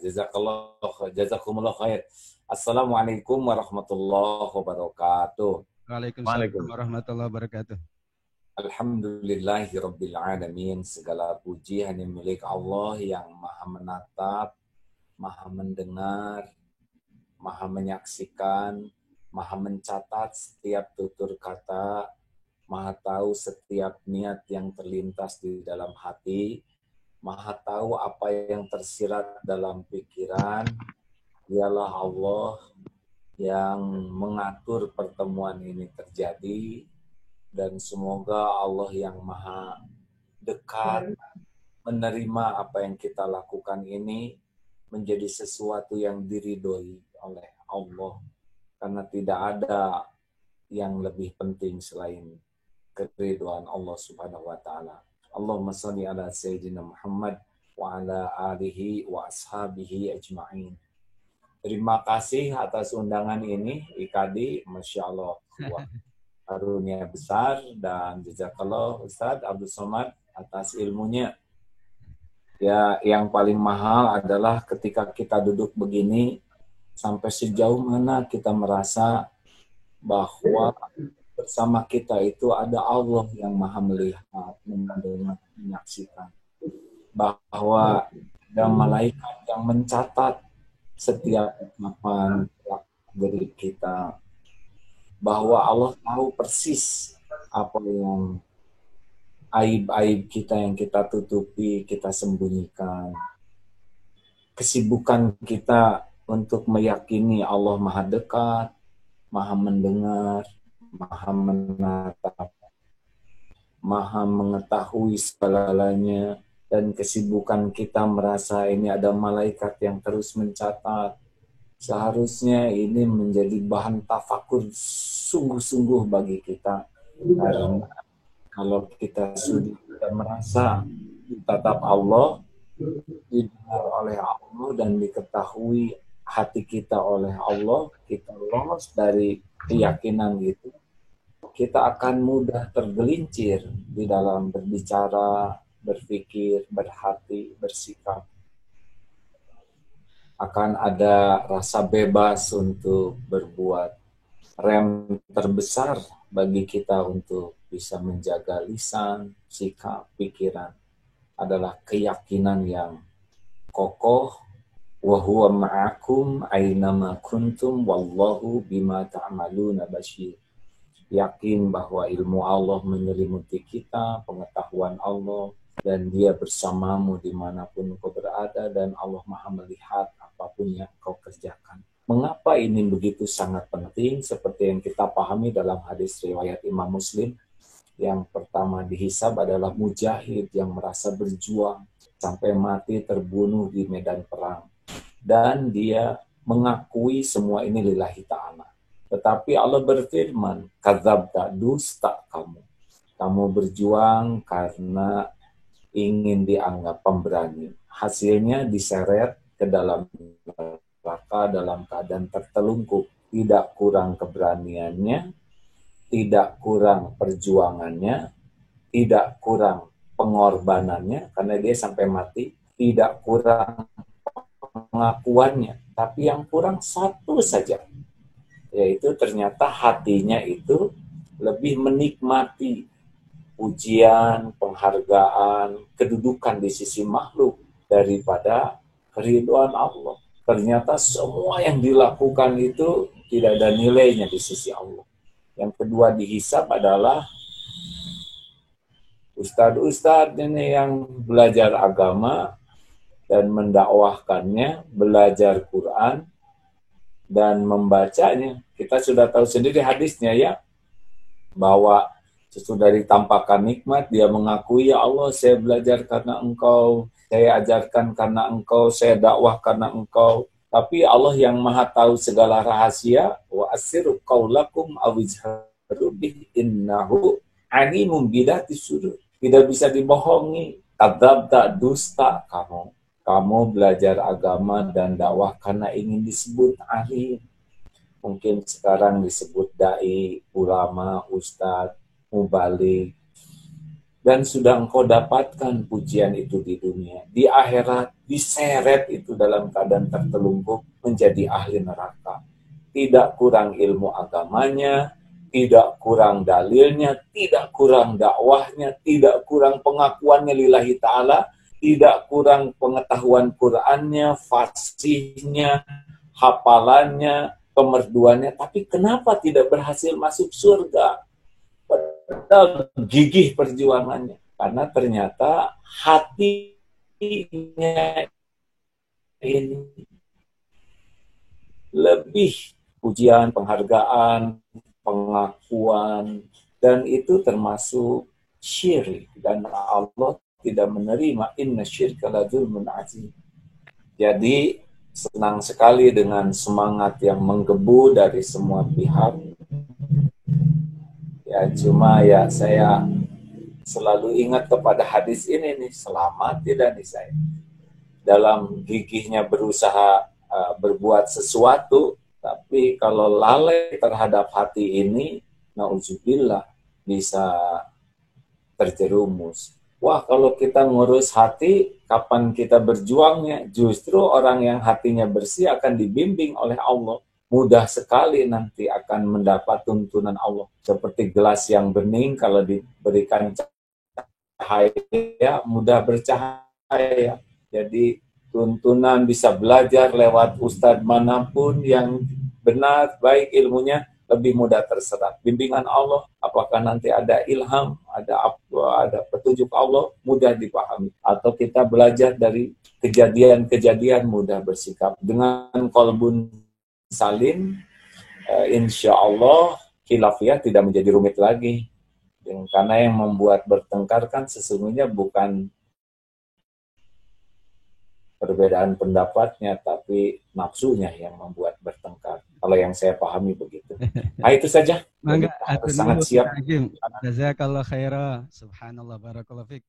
Jazakumullah khair. Assalamualaikum warahmatullahi wabarakatuh. Waalaikumsalam Waalaikumsalam. warahmatullahi wabarakatuh. Alhamdulillahirabbil alamin. Segala puji hanya milik Allah yang Maha menatap, Maha mendengar, Maha menyaksikan, Maha mencatat setiap tutur kata, Maha tahu setiap niat yang terlintas di dalam hati, Maha tahu apa yang tersirat dalam pikiran. Dialah Allah yang mengatur pertemuan ini terjadi, dan semoga Allah yang Maha dekat menerima apa yang kita lakukan ini menjadi sesuatu yang diridhoi oleh Allah, karena tidak ada yang lebih penting selain keridhaan Allah Subhanahu wa taala. Allahumma shalli ala sayyidina Muhammad wa ala alihi wa ashabihi ajma'in. Terima kasih atas undangan ini, Ikadi. Masya Allah, sebuah karunia besar, dan jazakallah Ustadz Abdul Somad atas ilmunya. Ya, yang paling mahal adalah ketika kita duduk begini, sampai sejauh mana kita merasa bahwa bersama kita itu ada Allah yang Maha melihat, mendengar, menyaksikan. Bahwa ada malaikat yang mencatat setiap ucapan gerak kita. Bahwa Allah tahu persis apa yang aib-aib kita yang kita tutupi, kita sembunyikan. Kesibukan kita untuk meyakini Allah Maha dekat, Maha mendengar, Maha menatap, Maha mengetahui segalanya, dan kesibukan kita merasa ini ada malaikat yang terus mencatat. Seharusnya ini menjadi bahan tafakur sungguh-sungguh bagi kita. Karena kalau kita sudah merasa ditatap Allah, didengar oleh Allah, dan diketahui hati kita oleh Allah, kita lolos dari keyakinan itu, kita akan mudah tergelincir di dalam berbicara, berpikir, berhati, bersikap. Akan ada rasa bebas untuk berbuat. Rem terbesar bagi kita untuk bisa menjaga lisan, sikap, pikiran adalah keyakinan yang kokoh, wa huwa ma'akum aynama kuntum wallahu bima ta'maluna basyir. Yakin bahwa ilmu Allah menyelimuti kita, pengetahuan Allah, dan Dia bersamamu dimanapun kau berada, dan Allah Maha melihat apapun yang kau kerjakan. Mengapa ini begitu sangat penting? Seperti yang kita pahami dalam hadis riwayat Imam Muslim, yang pertama dihisab adalah mujahid yang merasa berjuang sampai mati terbunuh di medan perang, dan dia mengakui semua ini lillahi ta'ala. Tetapi Allah berfirman, kadzabta, dusta kamu. Kamu berjuang karena ingin dianggap pemberani. Hasilnya diseret ke dalam neraka dalam keadaan tertelungkup. Tidak kurang keberaniannya, tidak kurang perjuangannya, tidak kurang pengorbanannya, karena dia sampai mati, tidak kurang pengakuannya. Tapi yang kurang satu saja, yaitu ternyata hatinya itu lebih menikmati pujian, penghargaan, kedudukan di sisi makhluk daripada keridhaan Allah. Ternyata semua yang dilakukan itu tidak ada nilainya di sisi Allah. Yang kedua dihisab adalah ustadz-ustadz ini yang belajar agama dan mendakwahkannya, belajar Quran dan membacanya. Kita sudah tahu sendiri hadisnya ya, bahwa sesudah ditampakkan nikmat, dia mengakui, ya Allah, saya belajar karena Engkau, saya ajarkan karena Engkau, saya dakwah karena Engkau. Tapi Allah yang Maha tahu segala rahasia, wa asiru qaulakum awizharu bih innahu alimun bidati sudur. Tidak bisa dibohongi. Kadzabta, dusta kamu. Kamu belajar agama dan dakwah karena ingin disebut alim. Mungkin sekarang disebut dai, ulama, ustadz, mubalik. dan sudah engkau dapatkan pujian itu di dunia. Di akhirat diseret itu dalam keadaan tertelungkup menjadi ahli neraka. Tidak kurang ilmu agamanya, tidak kurang dalilnya, tidak kurang dakwahnya, tidak kurang pengakuannya lillahi ta'ala, tidak kurang pengetahuan Qur'annya, fasihnya, hafalannya, kemerduannya. Tapi kenapa tidak berhasil masuk surga? Padahal gigih perjuangannya. Karena ternyata hatinya ini lebih pujian, penghargaan, pengakuan, dan itu termasuk syirik. Dan Allah tidak menerima inna syirka la dzulmun azim. Jadi senang sekali dengan semangat yang menggebu dari semua pihak. Ya cuma ya saya selalu ingat kepada hadis ini nih, selamat tidak nih saya dalam gigihnya berusaha berbuat sesuatu, tapi kalau lalai terhadap hati ini, nauzubillah, bisa terjerumus. Wah, kalau kita ngurus hati, kapan kita berjuangnya? Justru orang yang hatinya bersih akan dibimbing oleh Allah. Mudah sekali nanti akan mendapat tuntunan Allah. Seperti gelas yang bening, kalau diberikan cahaya, mudah bercahaya. Jadi tuntunan bisa belajar lewat ustadz manapun yang benar, baik ilmunya, lebih mudah terserap. Bimbingan Allah, apakah nanti ada ilham, ada petunjuk Allah, mudah dipahami. Atau kita belajar dari kejadian-kejadian, mudah bersikap. Dengan qalbun salim, insya Allah khilafiyah tidak menjadi rumit lagi. Karena yang membuat bertengkar kan sesungguhnya bukan perbedaan pendapatnya, tapi nafsunya yang membuat bertengkar. Kalau yang saya pahami begitu. Nah itu saja. Mangga Harus sangat siap. Jazakallah khaira. Subhanallah barakallahu fik.